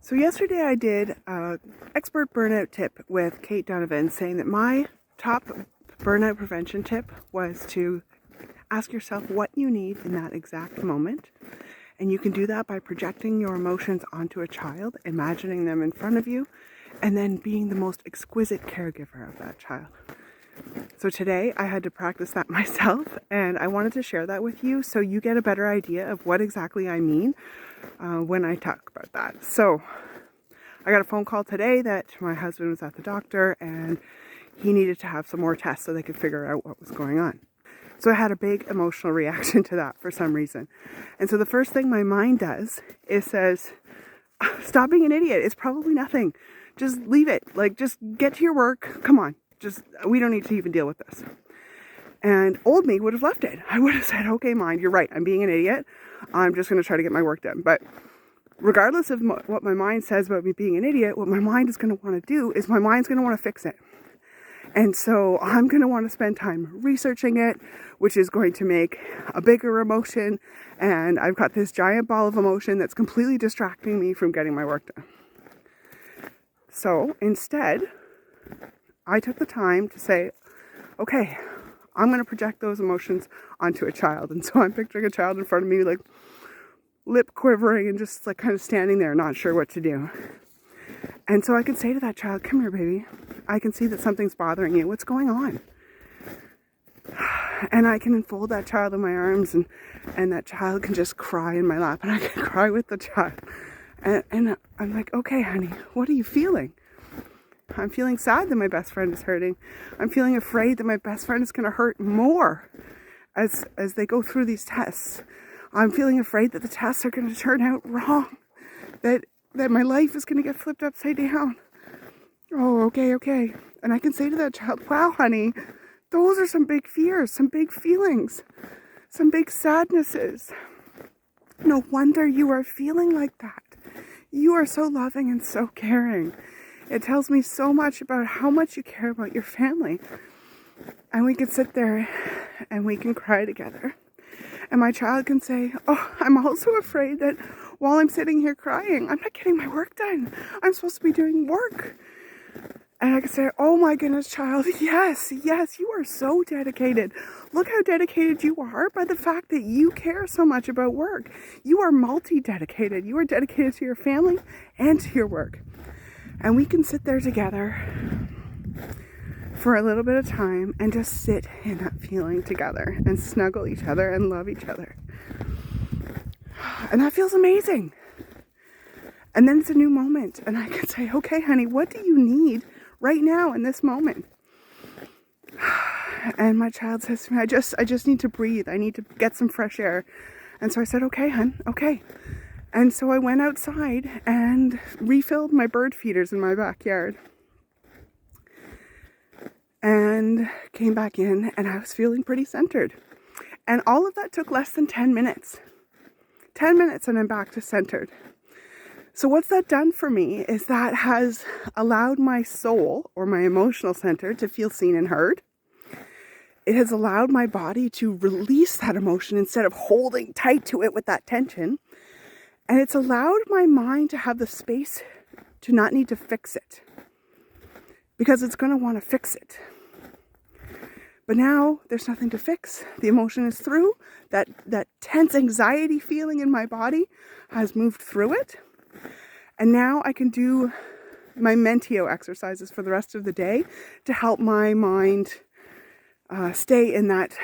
So yesterday I did an expert burnout tip with Kate Donovan, saying that my top burnout prevention tip was to ask yourself what you need in that exact moment. And you can do that by projecting your emotions onto a child, imagining them in front of you, and then being the most exquisite caregiver of that child. So today I had to practice that myself, and I wanted to share that with you so you get a better idea of what exactly I mean when I talk about that. So I got a phone call today that my husband was at the doctor and he needed to have some more tests so they could figure out what was going on. So I had a big emotional reaction to that for some reason. And so the first thing my mind does is says, stop being an idiot. It's probably nothing. Just leave it. Just get to your work. Come on. We don't need to even deal with this. And old me would have left it. I would have said, okay, mind, you're right. I'm being an idiot. I'm just going to try to get my work done. But regardless of what my mind says about me being an idiot, what my mind is going to want to do is my mind's going to want to fix it. And so I'm going to want to spend time researching it, which is going to make a bigger emotion. And I've got this giant ball of emotion that's completely distracting me from getting my work done. So instead, I took the time to say, okay, I'm going to project those emotions onto a child. And so I'm picturing a child in front of me, like lip quivering and just like kind of standing there, not sure what to do. And so I can say to that child, come here, baby. I can see that something's bothering you. What's going on? And I can enfold that child in my arms, and that child can just cry in my lap, and I can cry with the child. And I'm like, okay, honey, what are you feeling? I'm feeling sad that my best friend is hurting. I'm feeling afraid that my best friend is going to hurt more as they go through these tests. I'm feeling afraid that the tests are going to turn out wrong, that my life is going to get flipped upside down. Oh, okay. And I can say to that child, wow, honey, those are some big fears, some big feelings, some big sadnesses. No wonder you are feeling like that. You are so loving and so caring. It tells me so much about how much you care about your family. And we can sit there and we can cry together. And my child can say, oh, I'm also afraid that while I'm sitting here crying, I'm not getting my work done. I'm supposed to be doing work. And I can say, oh my goodness, child, yes, you are so dedicated. Look how dedicated you are by the fact that you care so much about work. You are multi-dedicated. You are dedicated to your family and to your work. And we can sit there together for a little bit of time and just sit in that feeling together and snuggle each other and love each other. And that feels amazing. And then it's a new moment. And I can say, okay, honey, what do you need right now in this moment? And my child says to me, I just need to breathe. I need to get some fresh air. And so I said, okay, hun, okay. And so I went outside and refilled my bird feeders in my backyard. And came back in and I was feeling pretty centered. And all of that took less than 10 minutes. 10 minutes and I'm back to centered. So what's that done for me is that has allowed my soul or my emotional center to feel seen and heard. It has allowed my body to release that emotion instead of holding tight to it with that tension. And it's allowed my mind to have the space to not need to fix it, because it's going to want to fix it. But now there's nothing to fix. The emotion is through. That tense anxiety feeling in my body has moved through it. And now I can do my Mentio exercises for the rest of the day to help my mind stay in that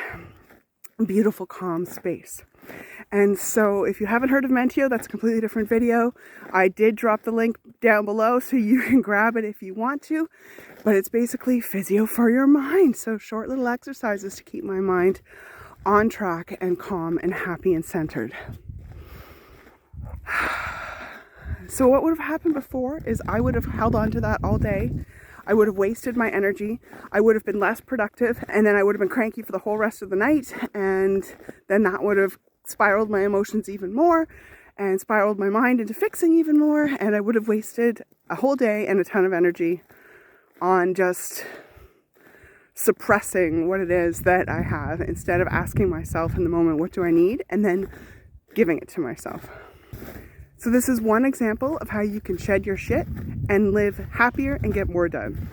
beautiful, calm space. And so if you haven't heard of Mentio, that's a completely different video. I did drop the link down below so you can grab it if you want to. But it's basically physio for your mind. So short little exercises to keep my mind on track and calm and happy and centered. So what would have happened before is I would have held on to that all day. I would have wasted my energy. I would have been less productive. And then I would have been cranky for the whole rest of the night. And then that would have spiraled my emotions even more and spiraled my mind into fixing even more. And I would have wasted a whole day and a ton of energy on just suppressing what it is that I have instead of asking myself in the moment, what do I need? And then giving it to myself. So this is one example of how you can shed your shit and live happier and get more done.